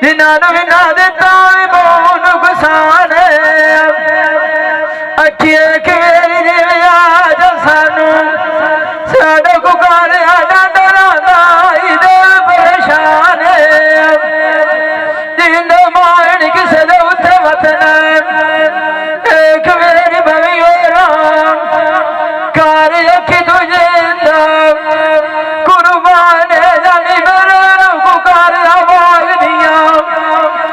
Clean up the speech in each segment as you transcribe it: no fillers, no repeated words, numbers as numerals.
जिन्होंने भी ना दिता बहुत नुकसान अखिए खेरी जिवें आज सानू साडा गुकार आडा डरांदा दिल परेशान जिंदा मान किसे दे उत्थे वतन एक मेरी भवी राम कार अखी तुझे कुर्बान जानी मेरे गुकार आवाज दिया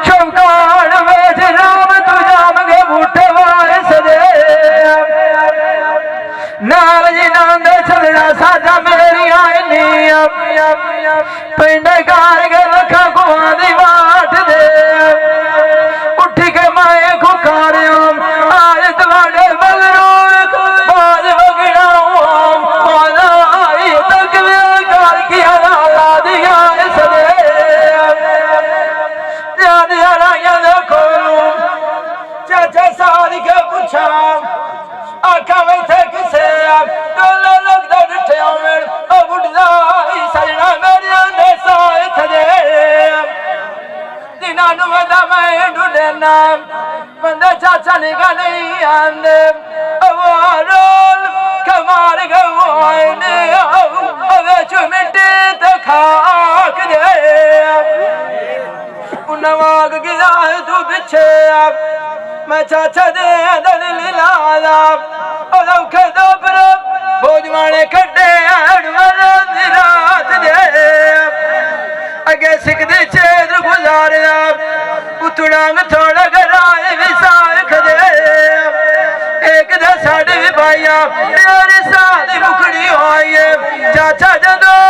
शौकान वेच राम तू जाम के बूटे वाले सदे नाल जी नांदे चलना साजा मेरी आईनी पिंड कार के लखा गुआ दी वाट दे उठ के मैं खुकारिया आज तुम्हारे बगरों बाज बगड़ा माना आई तक कार किया लाला दिया सदे जान हराया देखो चाचा सारी के पूछा आखा में थे किसे डोला लगता डिठे आवें अब उठदा सजना मेरे ने साथ दे दिना नु वदा मैं ढूंढे नाम बंदे चाचा निगा नहीं आंदे अवारोल कमार गवाए ने अवे चुमिटे ते खाक दे उनवाग गिरा तू पीछे मैं चाचा दे दलिल लाला और औखे दो पर भोजवाने खड्डे रात दे अगे सिकदे चेद गुजारिया उतड़ांग थोड़ा गराए विसाख दे एक दे साढ़े भी भाइया मेरे साथ मुखड़ी होई चाचा जदों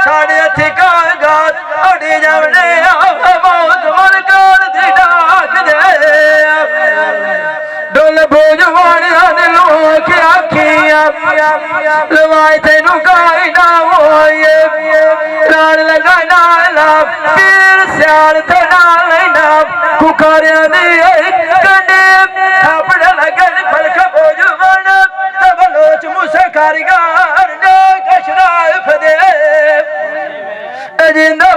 साढ़े हथी कागज अड़ी जावने बहुत मन कर दी डाक दे डोल भोजवाने दिलों की आखियां लवाए तेनू काई ना होए लाड़ लगा नाला पीर सियाल ते नाल ना कुकारिया दी कंडे थापड़ लगन फलक भोजवान तबलोच मुसे कारीगर ने कशराफ दे जिंदा